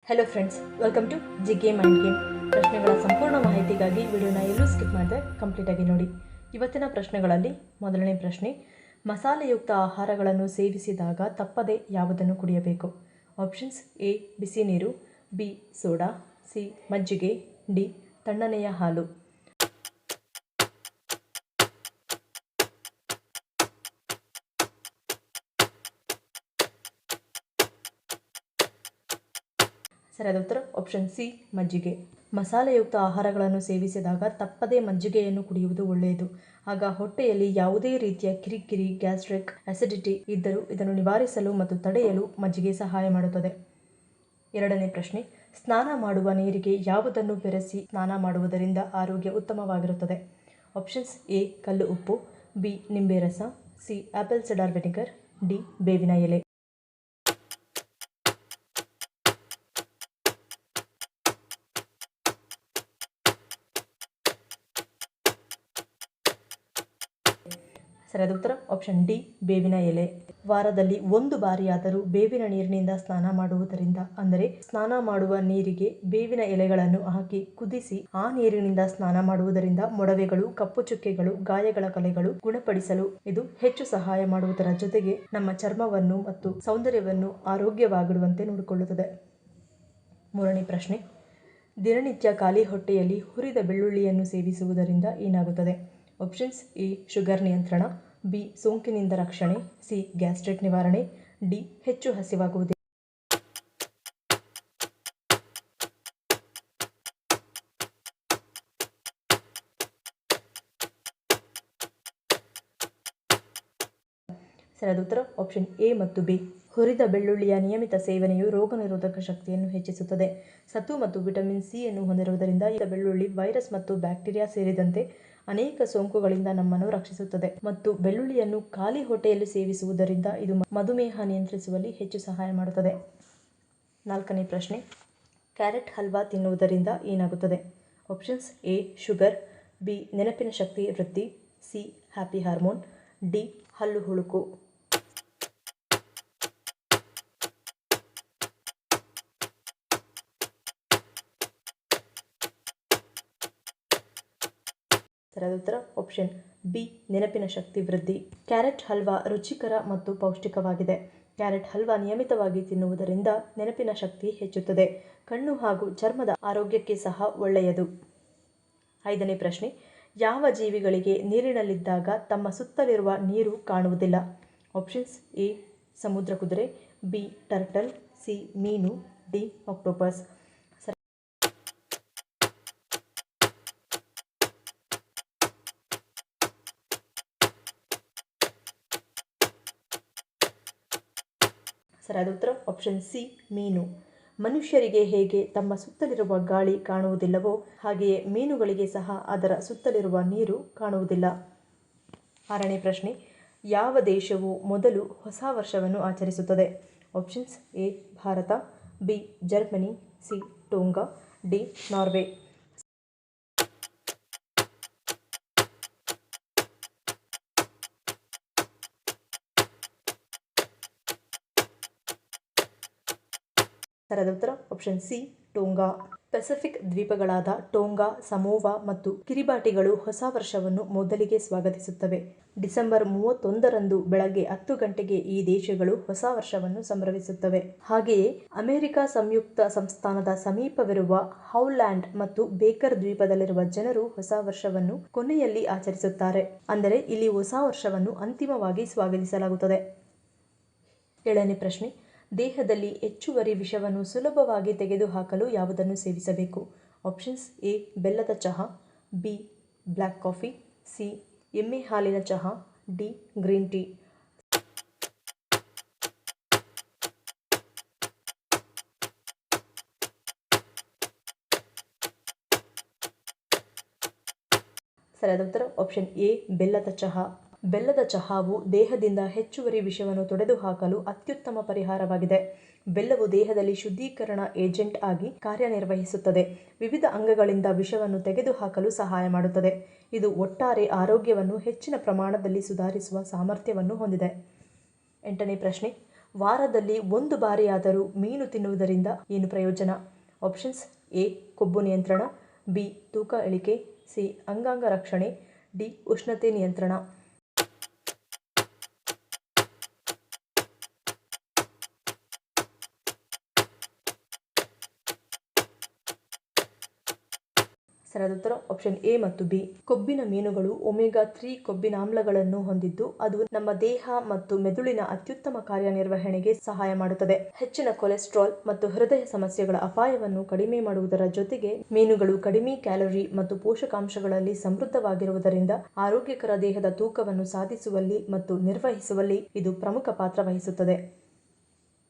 Hello friends, welcome to ಜಿಗೆ mind game. ಪ್ರಶ್ನೆಗಳ ಸಂಪೂರ್ಣ ಮಾಹಿತಿಗಾಗಿ ವಿಡಿಯೋನ ಎಲ್ಲೂ ಸ್ಕಿಪ್ ಮಾಡದೆ ಕಂಪ್ಲೀಟಾಗಿ ನೋಡಿ. ಇವತ್ತಿನ ಪ್ರಶ್ನೆಗಳಲ್ಲಿ ಮೊದಲನೇ ಪ್ರಶ್ನೆ, ಮಸಾಲೆಯುಕ್ತ ಆಹಾರಗಳನ್ನು ಸೇವಿಸಿದಾಗ ತಪ್ಪದೆ ಯಾವುದನ್ನು ಕುಡಿಯಬೇಕು? ಆಪ್ಷನ್ಸ್: ಎ ಬಿಸಿ ನೀರು, ಬಿ ಸೋಡಾ, ಸಿ ಮಜ್ಜಿಗೆ, ಡಿ ತಣ್ಣನೆಯ ಹಾಲು. ಸರಿಯಾದ ಉತ್ತರ ಆಪ್ಷನ್ ಸಿ ಮಜ್ಜಿಗೆ. ಮಸಾಲೆಯುಕ್ತ ಆಹಾರಗಳನ್ನು ಸೇವಿಸಿದಾಗ ತಪ್ಪದೇ ಮಜ್ಜಿಗೆಯನ್ನು ಕುಡಿಯುವುದು ಒಳ್ಳೆಯದು. ಆಗ ಹೊಟ್ಟೆಯಲ್ಲಿ ಯಾವುದೇ ರೀತಿಯ ಕಿರಿಕಿರಿ, ಗ್ಯಾಸ್ಟ್ರಿಕ್ ಅಸಿಡಿಟಿ ಇದ್ದರೂ ಇದನ್ನು ನಿವಾರಿಸಲು ಮತ್ತು ತಡೆಯಲು ಮಜ್ಜಿಗೆ ಸಹಾಯ ಮಾಡುತ್ತದೆ. ಎರಡನೇ ಪ್ರಶ್ನೆ, ಸ್ನಾನ ಮಾಡುವ ನೀರಿಗೆ ಯಾವುದನ್ನು ಬೆರೆಸಿ ಸ್ನಾನ ಮಾಡುವುದರಿಂದ ಆರೋಗ್ಯ ಉತ್ತಮವಾಗಿರುತ್ತದೆ? ಆಪ್ಷನ್ಸ್: ಎ ಕಲ್ಲು ಉಪ್ಪು, ಬಿ ನಿಂಬೆ ರಸ, C apple cedar vinegar, D ಬೇವಿನ ಎಲೆ. ಸರಿಯಾದ ಉತ್ತರ ಆಪ್ಷನ್ ಡಿ ಬೇವಿನ ಎಲೆ. ವಾರದಲ್ಲಿ 1 ಬಾರಿಯಾದರೂ ಬೇವಿನ ನೀರಿನಿಂದ ಸ್ನಾನ ಮಾಡುವುದರಿಂದ, ಅಂದರೆ ಸ್ನಾನ ಮಾಡುವ ನೀರಿಗೆ ಬೇವಿನ ಎಲೆಗಳನ್ನು ಹಾಕಿ ಕುದಿಸಿ ಆ ನೀರಿನಿಂದ ಸ್ನಾನ ಮಾಡುವುದರಿಂದ ಮೊಡವೆಗಳು, ಕಪ್ಪು ಚುಕ್ಕೆಗಳು, ಗಾಯಗಳ ಕಲೆಗಳು ಗುಣಪಡಿಸಲು ಇದು ಹೆಚ್ಚು ಸಹಾಯ ಮಾಡುವುದರ ಜೊತೆಗೆ ನಮ್ಮ ಚರ್ಮವನ್ನು ಮತ್ತು ಸೌಂದರ್ಯವನ್ನು ಆರೋಗ್ಯವಾಗಿಡುವಂತೆ ನೋಡಿಕೊಳ್ಳುತ್ತದೆ. ಮೂರನೇ ಪ್ರಶ್ನೆ, ದಿನನಿತ್ಯ ಖಾಲಿ ಹೊಟ್ಟೆಯಲ್ಲಿ ಹುರಿದ ಬೆಳ್ಳುಳ್ಳಿಯನ್ನು ಸೇವಿಸುವುದರಿಂದ ಏನಾಗುತ್ತದೆ? ಆಪ್ಷನ್ಸ್: ಎ ಶುಗರ್ ನಿಯಂತ್ರಣ, ಬಿ ಸೋಂಕಿನಿಂದ ರಕ್ಷಣೆ, ಸಿ ಗ್ಯಾಸ್ಟ್ರಿಕ್ ನಿವಾರಣೆ, ಡಿ ಹೆಚ್ಚು ಹಸಿವಾಗುವುದಿಲ್ಲ. ಸರಿಯಾದ ಉತ್ತರ ಆಪ್ಷನ್ ಎ ಮತ್ತು ಬಿ. ಹುರಿದ ಬೆಳ್ಳುಳ್ಳಿಯ ನಿಯಮಿತ ಸೇವನೆಯು ರೋಗ ನಿರೋಧಕ ಶಕ್ತಿಯನ್ನು ಹೆಚ್ಚಿಸುತ್ತದೆ. ಸತು ಮತ್ತು ವಿಟಮಿನ್ ಸಿ ಯನ್ನು ಹೊಂದಿರುವುದರಿಂದ ಈ ಬೆಳ್ಳುಳ್ಳಿ ವೈರಸ್ ಮತ್ತು ಬ್ಯಾಕ್ಟೀರಿಯಾ ಸೇರಿದಂತೆ ಅನೇಕ ಸೋಂಕುಗಳಿಂದ ನಮ್ಮನ್ನು ರಕ್ಷಿಸುತ್ತದೆ. ಮತ್ತು ಬೆಳ್ಳುಳ್ಳಿಯನ್ನು ಖಾಲಿ ಹೊಟ್ಟೆಯಲ್ಲಿ ಸೇವಿಸುವುದರಿಂದ ಇದು ಮಧುಮೇಹ ನಿಯಂತ್ರಿಸುವಲ್ಲಿ ಹೆಚ್ಚು ಸಹಾಯ ಮಾಡುತ್ತದೆ. ನಾಲ್ಕನೇ ಪ್ರಶ್ನೆ, ಕ್ಯಾರೆಟ್ ಹಲ್ವಾ ತಿನ್ನುವುದರಿಂದ ಏನಾಗುತ್ತದೆ? ಆಪ್ಷನ್ಸ್: ಎ ಶುಗರ್, ಬಿ ನೆನಪಿನ ಶಕ್ತಿ ವೃದ್ಧಿ, ಸಿ ಹ್ಯಾಪಿ ಹಾರ್ಮೋನ್, ಡಿ ಹಲ್ಲು ಹುಳುಕು. ಸರಿಯಾದ ಉತ್ತರ ಆಪ್ಷನ್ ಬಿ ನೆನಪಿನ ಶಕ್ತಿ ವೃದ್ಧಿ. ಕ್ಯಾರೆಟ್ ಹಲ್ವಾ ರುಚಿಕರ ಮತ್ತು ಪೌಷ್ಟಿಕವಾಗಿದೆ. ಕ್ಯಾರೆಟ್ ಹಲ್ವಾ ನಿಯಮಿತವಾಗಿ ತಿನ್ನುವುದರಿಂದ ನೆನಪಿನ ಶಕ್ತಿ ಹೆಚ್ಚುತ್ತದೆ. ಕಣ್ಣು ಹಾಗೂ ಚರ್ಮದ ಆರೋಗ್ಯಕ್ಕೆ ಸಹ ಒಳ್ಳೆಯದು. ಐದನೇ ಪ್ರಶ್ನೆ, ಯಾವ ಜೀವಿಗಳಿಗೆ ನೀರಿನಲ್ಲಿದ್ದಾಗ ತಮ್ಮ ಸುತ್ತಲಿರುವ ನೀರು ಕಾಣುವುದಿಲ್ಲ? ಆಪ್ಷನ್ಸ್: ಎ ಸಮುದ್ರ ಕುದುರೆ, ಬಿ ಟರ್ಟಲ್, ಸಿ ಮೀನು, ಡಿ ಆಕ್ಟೋಪಸ್. ಸರಿಯಾದ ಉತ್ತರ ಆಪ್ಷನ್ ಸಿ ಮೀನು. ಮನುಷ್ಯರಿಗೆ ಹೇಗೆ ತಮ್ಮ ಸುತ್ತಲಿರುವ ಗಾಳಿ ಕಾಣುವುದಿಲ್ಲವೋ ಹಾಗೆಯೇ ಮೀನುಗಳಿಗೆ ಸಹ ಅದರ ಸುತ್ತಲಿರುವ ನೀರು ಕಾಣುವುದಿಲ್ಲ. ಆರನೇ ಪ್ರಶ್ನೆ, ಯಾವ ದೇಶವು ಮೊದಲು ಹೊಸ ವರ್ಷವನ್ನು ಆಚರಿಸುತ್ತದೆ? Options: A Bharat, B Germany, C Tonga, D Norway. ಸರಿಯಾದ ಉತ್ತರ ಆಪ್ಷನ್ ಸಿ ಟೋಂಗಾ. ಪೆಸಿಫಿಕ್ ದ್ವೀಪಗಳಾದ ಟೋಂಗಾ, ಸಮೋವಾ ಮತ್ತು ಕಿರಿಬಾಟಿಗಳು ಹೊಸ ವರ್ಷವನ್ನು ಮೊದಲಿಗೆ ಸ್ವಾಗತಿಸುತ್ತವೆ. ಡಿಸೆಂಬರ್ 31ರಂದು ಬೆಳಗ್ಗೆ 10 ಗಂಟೆಗೆ ಈ ದೇಶಗಳು ಹೊಸ ವರ್ಷವನ್ನು ಸಂಭ್ರಮಿಸುತ್ತವೆ. ಹಾಗೆಯೇ ಅಮೆರಿಕ ಸಂಯುಕ್ತ ಸಂಸ್ಥಾನದ ಸಮೀಪವಿರುವ ಹೌಲ್ಯಾಂಡ್ ಮತ್ತು ಬೇಕರ್ ದ್ವೀಪದಲ್ಲಿರುವ ಜನರು ಹೊಸ ವರ್ಷವನ್ನು ಕೊನೆಯಲ್ಲಿ ಆಚರಿಸುತ್ತಾರೆ. ಅಂದರೆ ಇಲ್ಲಿ ಹೊಸ ವರ್ಷವನ್ನು ಅಂತಿಮವಾಗಿ ಸ್ವಾಗತಿಸಲಾಗುತ್ತದೆ. ಏಳನೇ ಪ್ರಶ್ನೆ, ದೇಹದಲ್ಲಿ ಹೆಚ್ಚುವರಿ ವಿಷವನ್ನು ಸುಲಭವಾಗಿ ತೆಗೆದುಹಾಕಲು ಯಾವುದನ್ನು ಸೇವಿಸಬೇಕು? ಆಪ್ಷನ್ಸ್: ಎ ಬೆಲ್ಲದ ಚಹಾ, ಬಿ ಬ್ಲ್ಯಾಕ್ ಕಾಫಿ, ಸಿ ಎಮ್ಮೆ ಹಾಲಿನ ಚಹಾ, ಡಿ ಗ್ರೀನ್ ಟೀ. ಸರಿಯಾದ ಉತ್ತರ ಆಪ್ಷನ್ ಎ ಬೆಲ್ಲದ ಚಹಾ. ಬೆಲ್ಲದ ಚಹಾವು ದೇಹದಿಂದ ಹೆಚ್ಚುವರಿ ವಿಷವನ್ನು ತೊಡೆದುಹಾಕಲು ಅತ್ಯುತ್ತಮ ಪರಿಹಾರವಾಗಿದೆ. ಬೆಲ್ಲವು ದೇಹದಲ್ಲಿ ಶುದ್ಧೀಕರಣ ಏಜೆಂಟ್ ಆಗಿ ಕಾರ್ಯನಿರ್ವಹಿಸುತ್ತದೆ. ವಿವಿಧ ಅಂಗಗಳಿಂದ ವಿಷವನ್ನು ತೆಗೆದುಹಾಕಲು ಸಹಾಯ ಮಾಡುತ್ತದೆ. ಇದು ಒಟ್ಟಾರೆ ಆರೋಗ್ಯವನ್ನು ಹೆಚ್ಚಿನ ಪ್ರಮಾಣದಲ್ಲಿ ಸುಧಾರಿಸುವ ಸಾಮರ್ಥ್ಯವನ್ನು ಹೊಂದಿದೆ. ಎಂಟನೇ ಪ್ರಶ್ನೆ, ವಾರದಲ್ಲಿ 1 ಬಾರಿಯಾದರೂ ಮೀನು ತಿನ್ನುವುದರಿಂದ ಏನು ಪ್ರಯೋಜನ? Options: A. ಕೊಬ್ಬು ನಿಯಂತ್ರಣ, ಬಿ. ತೂಕ ಇಳಿಕೆ, ಸಿ. ಅಂಗಾಂಗ ರಕ್ಷಣೆ, ಡಿ. ಉಷ್ಣತೆ ನಿಯಂತ್ರಣ. ಸರಿಯಾದ ಉತ್ತರ ಆಪ್ಷನ್ ಎ ಮತ್ತು ಬಿ. ಕೊಬ್ಬಿನ ಮೀನುಗಳು ಒಮೆಗಾ 3 ಕೊಬ್ಬಿನಾಮ್ಲಗಳನ್ನು ಹೊಂದಿದ್ದು ಅದು ನಮ್ಮ ದೇಹ ಮತ್ತು ಮೆದುಳಿನ ಅತ್ಯುತ್ತಮ ಕಾರ್ಯನಿರ್ವಹಣೆಗೆ ಸಹಾಯ ಮಾಡುತ್ತದೆ. ಹೆಚ್ಚಿನ ಕೊಲೆಸ್ಟ್ರಾಲ್ ಮತ್ತು ಹೃದಯ ಸಮಸ್ಯೆಗಳ ಅಪಾಯವನ್ನು ಕಡಿಮೆ ಮಾಡುವುದರ ಜೊತೆಗೆ ಮೀನುಗಳು ಕಡಿಮೆ ಕ್ಯಾಲೋರಿ ಮತ್ತು ಪೋಷಕಾಂಶಗಳಲ್ಲಿ ಸಮೃದ್ಧವಾಗಿರುವುದರಿಂದ ಆರೋಗ್ಯಕರ ದೇಹದ ತೂಕವನ್ನು ಸಾಧಿಸುವಲ್ಲಿ ಮತ್ತು ನಿರ್ವಹಿಸುವಲ್ಲಿ ಇದು ಪ್ರಮುಖ ಪಾತ್ರ ವಹಿಸುತ್ತದೆ.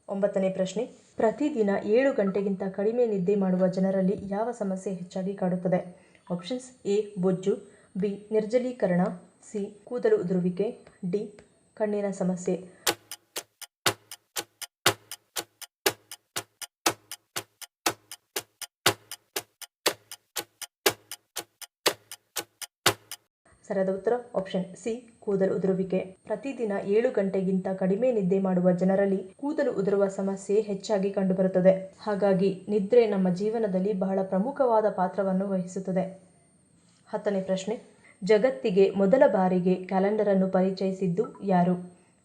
9ನೇ ಪ್ರಶ್ನೆ. ಪ್ರತಿದಿನ 7 ಗಂಟೆಗಿಂತ ಕಡಿಮೆ ನಿದ್ದೆ ಮಾಡುವ ಜನರಲ್ಲಿ ಯಾವ ಸಮಸ್ಯೆ ಹೆಚ್ಚಾಗಿ ಕಾಡುತ್ತದೆ? Options: A. ಬೊಜ್ಜು, ಬಿ. ನಿರ್ಜಲೀಕರಣ, ಸಿ. ಕೂದಲು ಉದುರುವಿಕೆ, ಡಿ. ಕಣ್ಣಿನ ಸಮಸ್ಯೆ. ಸರಿಯಾದ ಉತ್ತರ ಆಪ್ಷನ್ ಸಿ. ಕೂದಲು ಉದುರುವಿಕೆ. ಪ್ರತಿದಿನ 7 ಗಂಟೆಗಿಂತ ಕಡಿಮೆ ನಿದ್ದೆ ಮಾಡುವ ಜನರಲ್ಲಿ ಕೂದಲು ಉದುರುವ ಸಮಸ್ಯೆ ಹೆಚ್ಚಾಗಿ ಕಂಡುಬರುತ್ತದೆ. ಹಾಗಾಗಿ ನಿದ್ರೆ ನಮ್ಮ ಜೀವನದಲ್ಲಿ ಬಹಳ ಪ್ರಮುಖವಾದ ಪಾತ್ರವನ್ನು ವಹಿಸುತ್ತದೆ. 10ನೇ ಪ್ರಶ್ನೆ. ಜಗತ್ತಿಗೆ ಮೊದಲ ಬಾರಿಗೆ ಕ್ಯಾಲೆಂಡರ್ ಅನ್ನು ಪರಿಚಯಿಸಿದ್ದು ಯಾರು?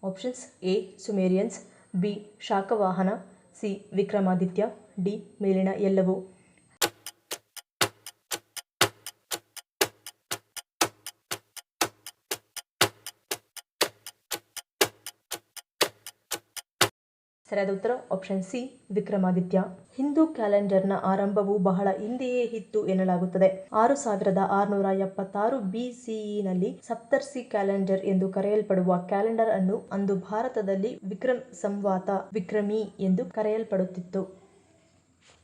Options: A. Sumerians, B. Shakavahana, C. Vikramaditya, D. ಮೇಲಿನ ಎಲ್ಲವೂ. ಸರಿಯಾದ ಉತ್ತರ ಆಪ್ಷನ್ ಸಿ. ವಿಕ್ರಮಾದಿತ್ಯ. ಹಿಂದೂ ಕ್ಯಾಲೆಂಡರ್ನ ಆರಂಭವು ಬಹಳ ಹಿಂದೆಯೇ ಇತ್ತು ಎನ್ನಲಾಗುತ್ತದೆ. 6676 BCEನಲ್ಲಿ ಸಪ್ತರ್ಷಿ ಕ್ಯಾಲೆಂಡರ್ ಎಂದು ಕರೆಯಲ್ಪಡುವ ಕ್ಯಾಲೆಂಡರ್ ಅನ್ನು ಅಂದು ಭಾರತದಲ್ಲಿ ವಿಕ್ರಮ್ ಸಂವತ ವಿಕ್ರಮಿ ಎಂದು ಕರೆಯಲ್ಪಡುತ್ತಿತ್ತು.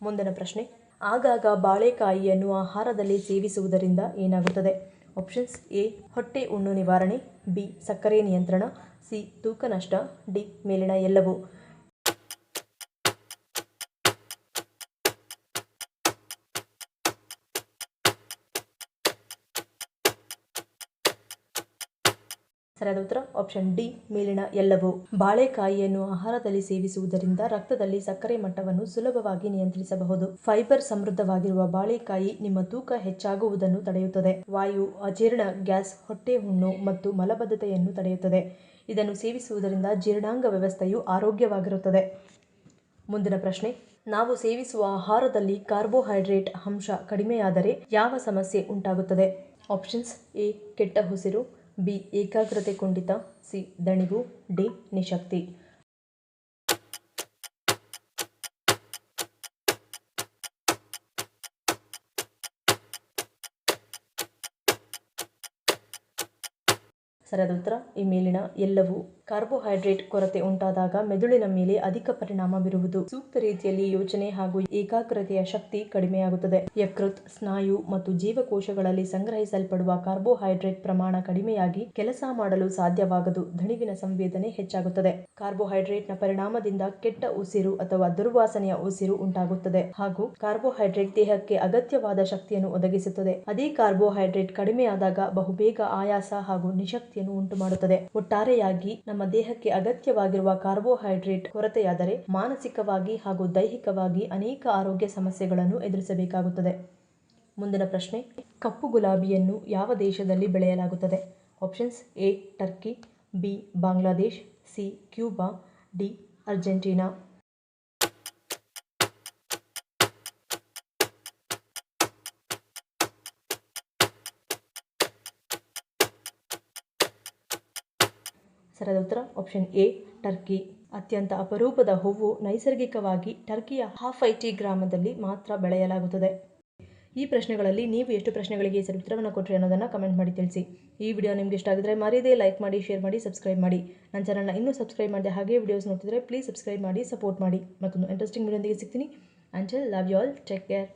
ಮುಂದಿನ ಪ್ರಶ್ನೆ. ಆಗಾಗ ಬಾಳೆಕಾಯಿಯನ್ನು ಆಹಾರದಲ್ಲಿ ಸೇವಿಸುವುದರಿಂದ ಏನಾಗುತ್ತದೆ? Options: A. ಹೊಟ್ಟೆ ಹುಣ್ಣು ನಿವಾರಣೆ, ಬಿ. ಸಕ್ಕರೆ ನಿಯಂತ್ರಣ, ಸಿ. ತೂಕ ನಷ್ಟ, ಡಿ. ಮೇಲಿನ ಎಲ್ಲವೂ. ಸರಿಯಾದ ಉತ್ತರ ಆಪ್ಷನ್ ಡಿ. ಮೇಲಿನ ಎಲ್ಲವೂ. ಬಾಳೆಕಾಯಿಯನ್ನು ಆಹಾರದಲ್ಲಿ ಸೇವಿಸುವುದರಿಂದ ರಕ್ತದಲ್ಲಿ ಸಕ್ಕರೆ ಮಟ್ಟವನ್ನು ಸುಲಭವಾಗಿ ನಿಯಂತ್ರಿಸಬಹುದು. ಫೈಬರ್ ಸಮೃದ್ಧವಾಗಿರುವ ಬಾಳೆಕಾಯಿ ನಿಮ್ಮ ತೂಕ ಹೆಚ್ಚಾಗುವುದನ್ನು ತಡೆಯುತ್ತದೆ. ವಾಯು, ಅಜೀರ್ಣ, ಗ್ಯಾಸ್, ಹೊಟ್ಟೆ ಹುಣ್ಣು ಮತ್ತು ಮಲಬದ್ಧತೆಯನ್ನು ತಡೆಯುತ್ತದೆ. ಇದನ್ನು ಸೇವಿಸುವುದರಿಂದ ಜೀರ್ಣಾಂಗ ವ್ಯವಸ್ಥೆಯು ಆರೋಗ್ಯವಾಗಿರುತ್ತದೆ. ಮುಂದಿನ ಪ್ರಶ್ನೆ. ನಾವು ಸೇವಿಸುವ ಆಹಾರದಲ್ಲಿ ಕಾರ್ಬೋಹೈಡ್ರೇಟ್ ಅಂಶ ಕಡಿಮೆಯಾದರೆ ಯಾವ ಸಮಸ್ಯೆ ಉಂಟಾಗುತ್ತದೆ? Options: A. ಕೆಟ್ಟ ಉಸಿರು, ಬಿ. ಏಕಾಗ್ರತೆ ಕುಂಠಿತ, ಸಿ. ದಣಿವು, ಡಿ. ನಿಶಕ್ತಿ. ಸರಿಯಾದ ಉತ್ತರ ಈ ಮೇಲಿನ ಎಲ್ಲವೂ. ಕಾರ್ಬೋಹೈಡ್ರೇಟ್ ಕೊರತೆ ಉಂಟಾದಾಗ ಮೆದುಳಿನ ಮೇಲೆ ಅಧಿಕ ಪರಿಣಾಮ ಬೀರುವುದು. ಸೂಕ್ತ ರೀತಿಯಲ್ಲಿ ಯೋಚನೆ ಹಾಗೂ ಏಕಾಗ್ರತೆಯ ಶಕ್ತಿ ಕಡಿಮೆಯಾಗುತ್ತದೆ. ಯಕೃತ್, ಸ್ನಾಯು ಮತ್ತು ಜೀವಕೋಶಗಳಲ್ಲಿ ಸಂಗ್ರಹಿಸಲ್ಪಡುವ ಕಾರ್ಬೋಹೈಡ್ರೇಟ್ ಪ್ರಮಾಣ ಕಡಿಮೆಯಾಗಿ ಕೆಲಸ ಮಾಡಲು ಸಾಧ್ಯವಾಗದು. ದಣಿವಿನ ಸಂವೇದನೆ ಹೆಚ್ಚಾಗುತ್ತದೆ. ಕಾರ್ಬೋಹೈಡ್ರೇಟ್ನ ಪರಿಣಾಮದಿಂದ ಕೆಟ್ಟ ಉಸಿರು ಅಥವಾ ದುರ್ವಾಸನೆಯ ಉಸಿರು ಉಂಟಾಗುತ್ತದೆ ಹಾಗೂ ಕಾರ್ಬೋಹೈಡ್ರೇಟ್ ದೇಹಕ್ಕೆ ಅಗತ್ಯವಾದ ಶಕ್ತಿಯನ್ನು ಒದಗಿಸುತ್ತದೆ. ಅದೇ ಕಾರ್ಬೋಹೈಡ್ರೇಟ್ ಕಡಿಮೆಯಾದಾಗ ಬಹುಬೇಗ ಆಯಾಸ ಹಾಗೂ ನಿಶಕ್ತಿಯನ್ನು ಉಂಟುಮಾಡುತ್ತದೆ. ಒಟ್ಟಾರೆಯಾಗಿ ನಮ್ಮ ದೇಹಕ್ಕೆ ಅಗತ್ಯವಾಗಿರುವ ಕಾರ್ಬೋಹೈಡ್ರೇಟ್ ಕೊರತೆಯಾದರೆ ಮಾನಸಿಕವಾಗಿ ಹಾಗೂ ದೈಹಿಕವಾಗಿ ಅನೇಕ ಆರೋಗ್ಯ ಸಮಸ್ಯೆಗಳನ್ನು ಎದುರಿಸಬೇಕಾಗುತ್ತದೆ. ಮುಂದಿನ ಪ್ರಶ್ನೆ. ಕಪ್ಪು ಗುಲಾಬಿಯನ್ನು ಯಾವ ದೇಶದಲ್ಲಿ ಬೆಳೆಯಲಾಗುತ್ತದೆ? Options: A. Turkey, B. Bangladesh, C. Cuba, D. Argentina. ಸರಿಯಾದ ಉತ್ತರ ಆಪ್ಷನ್ ಎ. ಟರ್ಕಿ. ಅತ್ಯಂತ ಅಪರೂಪದ ಹೂವು ನೈಸರ್ಗಿಕವಾಗಿ ಟರ್ಕಿಯ ಹಾಫೈಟಿ ಗ್ರಾಮದಲ್ಲಿ ಮಾತ್ರ ಬೆಳೆಯಲಾಗುತ್ತದೆ. ಈ ಪ್ರಶ್ನೆಗಳಲ್ಲಿ ನೀವು ಎಷ್ಟು ಪ್ರಶ್ನೆಗಳಿಗೆ ಸರಿ ಉತ್ತರವನ್ನು ಕೊಟ್ಟರೆ ಅನ್ನೋದನ್ನು ಕಮೆಂಟ್ ಮಾಡಿ ತಿಳಿಸಿ. ಈ ವಿಡಿಯೋ ನಿಮಗೆ ಇಷ್ಟ ಆಗಿದ್ರೆ ಮರೆಯದೇ ಲೈಕ್ ಮಾಡಿ, ಶೇರ್ ಮಾಡಿ, ಸಬ್ಸ್ಕ್ರೈಬ್ ಮಾಡಿ. ನನ್ನ ಚಾನಲ್ನ ಇನ್ನೂ ಸಬ್ಸ್ಕ್ರೈಬ್ ಮಾಡಿದೆ ಹಾಗೆ ವಿಡಿಯೋಸ್ ನೋಡ್ತಿದ್ರೆ ಪ್ಲೀಸ್ ಸಬ್ಸ್ಕ್ರೈಬ್ ಮಾಡಿ, ಸಪೋರ್ಟ್ ಮಾಡಿ. ಮತ್ತೊಂದು ಇಂಟ್ರೆಸ್ಟಿಂಗ್ ವಿಡಿಯೋದೊಂದಿಗೆ ಸಿಗ್ತೀನಿ. Until love you all, take care.